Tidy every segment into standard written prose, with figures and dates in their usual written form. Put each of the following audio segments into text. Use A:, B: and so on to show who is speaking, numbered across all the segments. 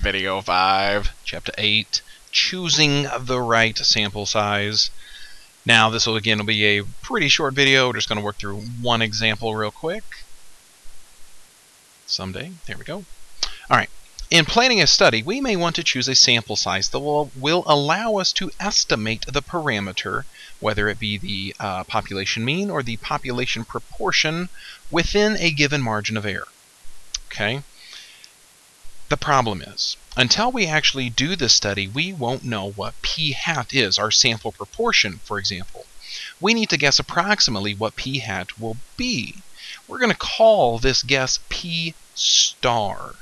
A: Video 5, Chapter 8, Choosing the Right Sample Size. Now this will again be a pretty short video. We're just going to work through one example real quick. Someday. There we go. Alright. In planning a study, we may want to choose a sample size that will allow us to estimate the parameter, whether it be the population mean or the population proportion, within a given margin of error. Okay? The problem is, until we actually do the study, we won't know what p hat is, our sample proportion, for example. We need to guess approximately what p hat will be. We're going to call this guess p star.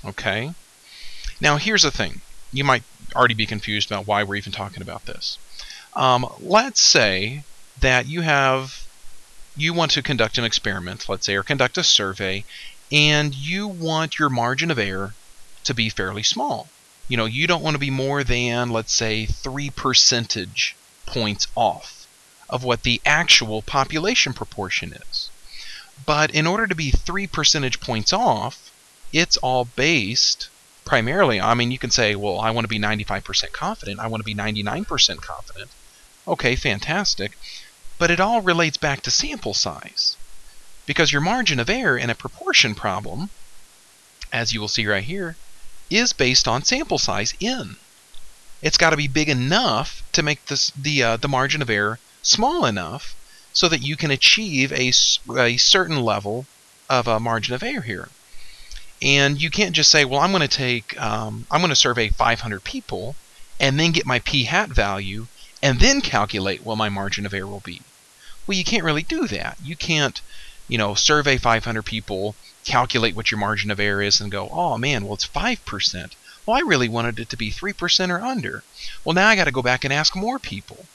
A: Okay? Now here's the thing. You might already be confused about why we're even talking about this. Let's say that you want to conduct an experiment, let's say, or conduct a survey, and you want your margin of error to be fairly small. You know, you don't want to be more than, let's say, 3 percentage points off of what the actual population proportion is. But in order to be 3 percentage points off, it's all based primarily, I mean, you can say, well, I want to be 95% confident, I want to be 99% confident. Okay, fantastic. But it all relates back to sample size. Because your margin of error in a proportion problem, as you will see right here, is based on sample size n. It's got to be big enough to make the margin of error small enough so that you can achieve a certain level of a margin of error here. And you can't just say, well, I'm going to survey 500 people and then get my p hat value and then calculate what my margin of error will be. Well, you can't really do that. You can't, survey 500 people, calculate what your margin of error is, and go, oh man, well, it's 5%. Well, I really wanted it to be 3% or under. Well, now I got to go back and ask more people.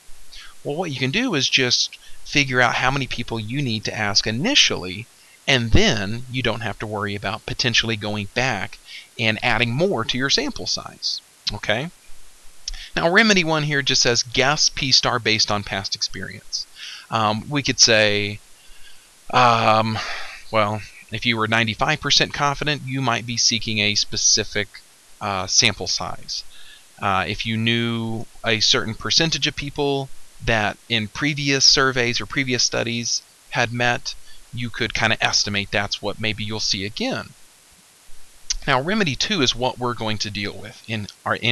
A: Well, what you can do is just figure out how many people you need to ask initially, and then you don't have to worry about potentially going back and adding more to your sample size. Okay? Now, remedy 1 here just says guess p star based on past experience. We could say, well, if you were 95% confident, you might be seeking a specific sample size. If you knew a certain percentage of people that in previous surveys or previous studies had met, you could kind of estimate that's what maybe you'll see again. Now, remedy 2 is what we're going to deal with in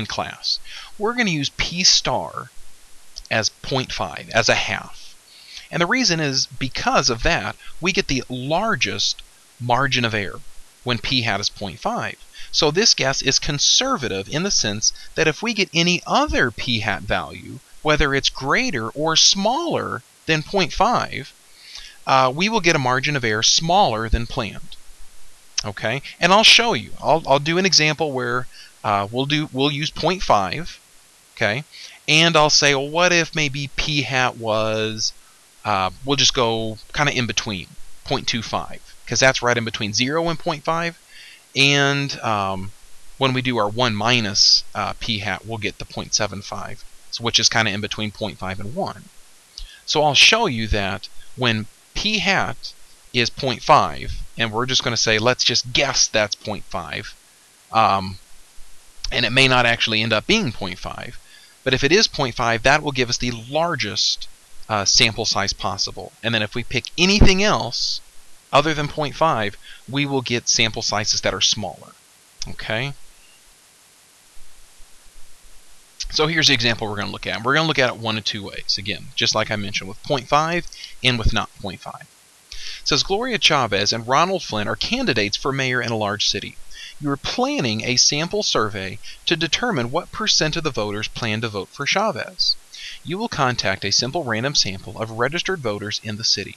A: class. We're going to use p star as 0.5, as a half. And the reason is because of that, we get the largest margin of error when p hat is 0.5. So this guess is conservative in the sense that if we get any other p hat value, whether it's greater or smaller than 0.5, we will get a margin of error smaller than planned. Okay, and I'll show you. I'll do an example where we'll use 0.5. Okay, and I'll say, well, what if maybe p hat was we'll just go kind of in between 0.25, because that's right in between 0 and 0.5. And when we do our 1 minus p hat, we'll get the 0.75, which is kind of in between 0.5 and 1. So I'll show you that when p hat is 0.5, and we're just going to say, let's just guess that's 0.5, and it may not actually end up being 0.5, but if it is 0.5, that will give us the largest sample size possible. And then if we pick anything else other than 0.5, we will get sample sizes that are smaller. Okay? So here's the example we're going to look at. We're going to look at it one of two ways. Again, just like I mentioned, with 0.5 and with not 0.5. It says Gloria Chavez and Ronald Flynn are candidates for mayor in a large city. You are planning a sample survey to determine what % of the voters plan to vote for Chavez. You will contact a simple random sample of registered voters in the city.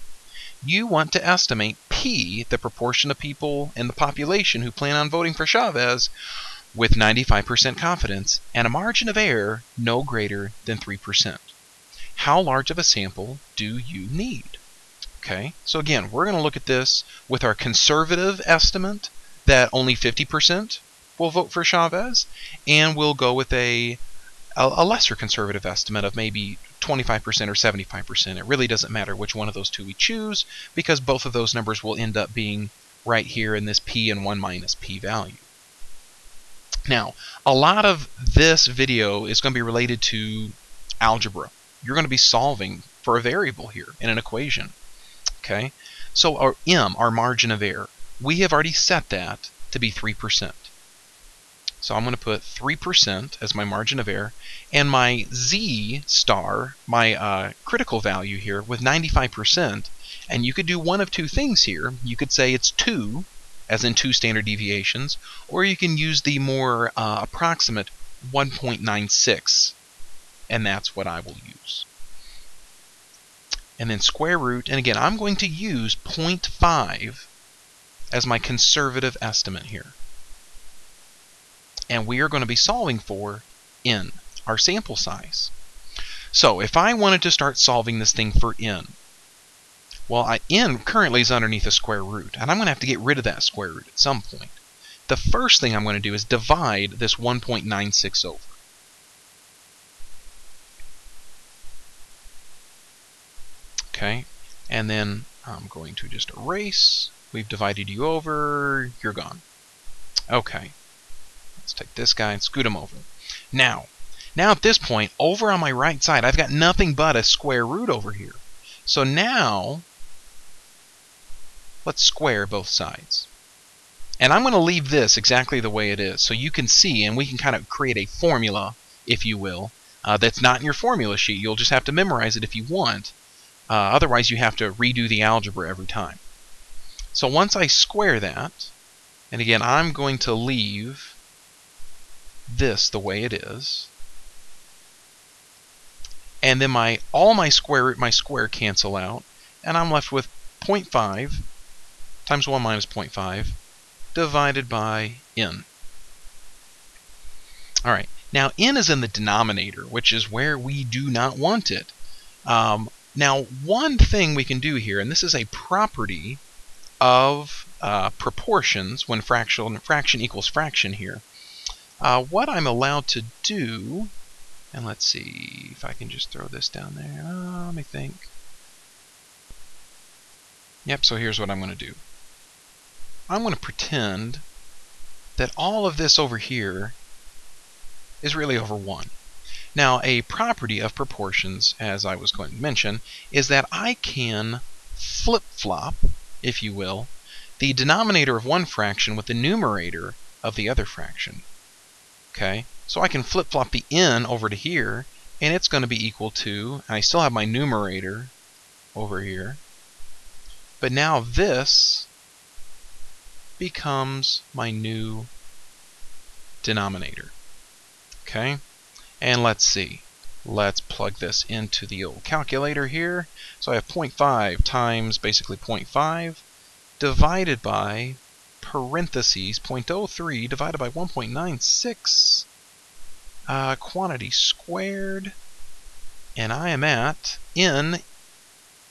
A: You want to estimate P, the proportion of people in the population who plan on voting for Chavez, with 95% confidence, and a margin of error no greater than 3%. How large of a sample do you need? Okay, so again, we're going to look at this with our conservative estimate that only 50% will vote for Chavez, and we'll go with a lesser conservative estimate of maybe 25% or 75%. It really doesn't matter which one of those two we choose, because both of those numbers will end up being right here in this p and 1 minus p value. Now, a lot of this video is going to be related to algebra. You're going to be solving for a variable here in an equation. Okay, so our m, our margin of error, we have already set that to be 3%. So I'm going to put 3% as my margin of error, and my z star, my critical value here, with 95%. And you could do one of two things here. You could say it's 2, as in 2 standard deviations, or you can use the more approximate 1.96, and that's what I will use. And then square root, and again, I'm going to use 0.5 as my conservative estimate here. And we are going to be solving for n, our sample size. So if I wanted to start solving this thing for n, well, n currently is underneath a square root, and I'm going to have to get rid of that square root at some point. The first thing I'm going to do is divide this 1.96 over. Okay, and then I'm going to just erase. We've divided you over. You're gone. Okay, let's take this guy and scoot him over. Now at this point, over on my right side, I've got nothing but a square root over here. So now, let's square both sides. And I'm going to leave this exactly the way it is, so you can see, and we can kind of create a formula, if you will, that's not in your formula sheet. You'll just have to memorize it if you want. Otherwise, you have to redo the algebra every time. So once I square that, and again, I'm going to leave this the way it is, and then all my square root, my square cancel out, and I'm left with 0.5 times 1 minus 0.5 divided by n. All right, now n is in the denominator, which is where we do not want it. Now, one thing we can do here, and this is a property of proportions when fraction equals fraction here. What I'm allowed to do, and let's see if I can just throw this down there. Let me think. Yep, so here's what I'm going to do. I'm going to pretend that all of this over here is really over 1. Now, a property of proportions, as I was going to mention, is that I can flip-flop, if you will, the denominator of one fraction with the numerator of the other fraction. Okay, so I can flip-flop the n over to here, and it's going to be equal to, and I still have my numerator over here, but now this becomes my new denominator. Okay, and let's see. Let's plug this into the old calculator here. So I have 0.5 times basically 0.5 divided by parentheses 0.03 divided by 1.96 quantity squared, and I am at n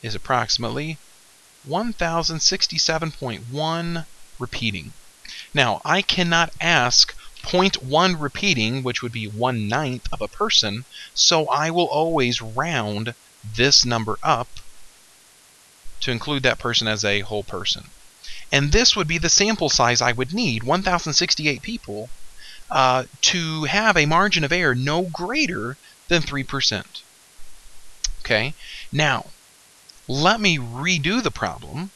A: is approximately 1067.1 repeating. Now I cannot ask 0.1 repeating, which would be 1/9 of a person, so I will always round this number up to include that person as a whole person. And this would be the sample size I would need, 1068 people, to have a margin of error no greater than 3%. Okay, now let me redo the problem.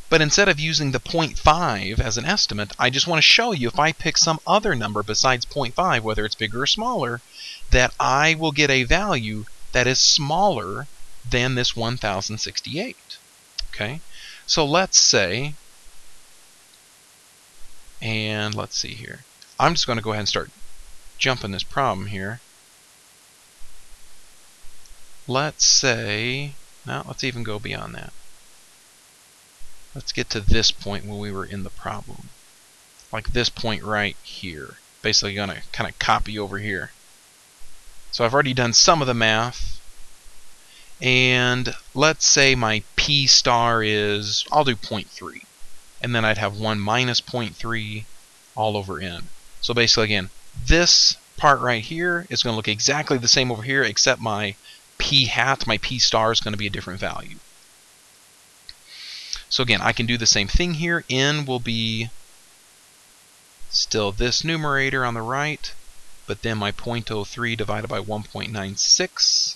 A: But instead of using the 0.5 as an estimate, I just want to show you if I pick some other number besides 0.5, whether it's bigger or smaller, that I will get a value that is smaller than this 1068. Okay, so let's say, and let's see here. I'm just going to go ahead and start jumping this problem here. Let's say, now let's even go beyond that. Let's get to this point when we were in the problem. Like this point right here. Basically going to kind of copy over here. So I've already done some of the math. And let's say my P star is, I'll do 0.3. And then I'd have 1 minus 0.3 all over n. So basically again, this part right here is going to look exactly the same over here, except my P hat, my P star, is going to be a different value. So again, I can do the same thing here. N will be Still this numerator on the right, but then my 0.03 divided by 1.96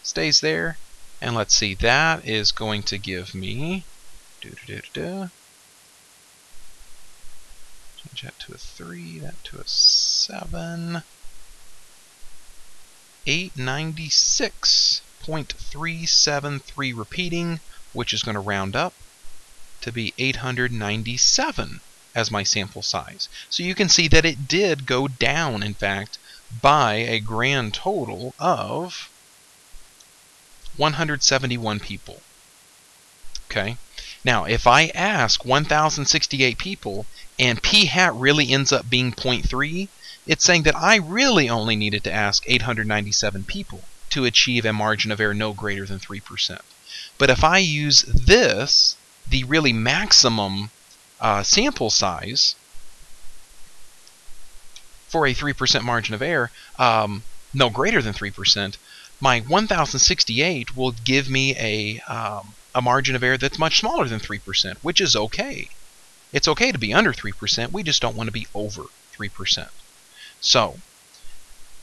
A: stays there. And let's see, that is going to give me... change that to a 3, that to a 7... 896.373 repeating, which is going to round up to be 897 as my sample size. So you can see that it did go down, in fact, by a grand total of 171 people. Okay. Now, if I ask 1,068 people and p hat really ends up being 0.3, it's saying that I really only needed to ask 897 people to achieve a margin of error no greater than 3%. But if I use this, the really maximum sample size for a 3% margin of error, no greater than 3%, my 1,068 will give me a margin of error that's much smaller than 3%, which is okay. It's okay to be under 3%, we just don't want to be over 3%. So,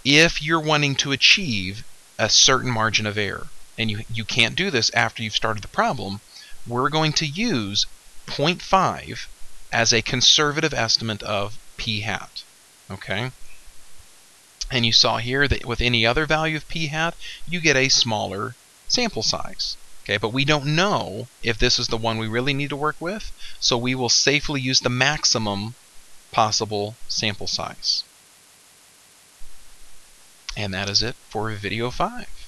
A: if you're wanting to achieve a certain margin of error, and you can't do this after you've started the problem, we're going to use 0.5 as a conservative estimate of p hat. Okay? And you saw here that with any other value of p hat, you get a smaller sample size. Okay, but we don't know if this is the one we really need to work with, so we will safely use the maximum possible sample size. And that is it for video 5.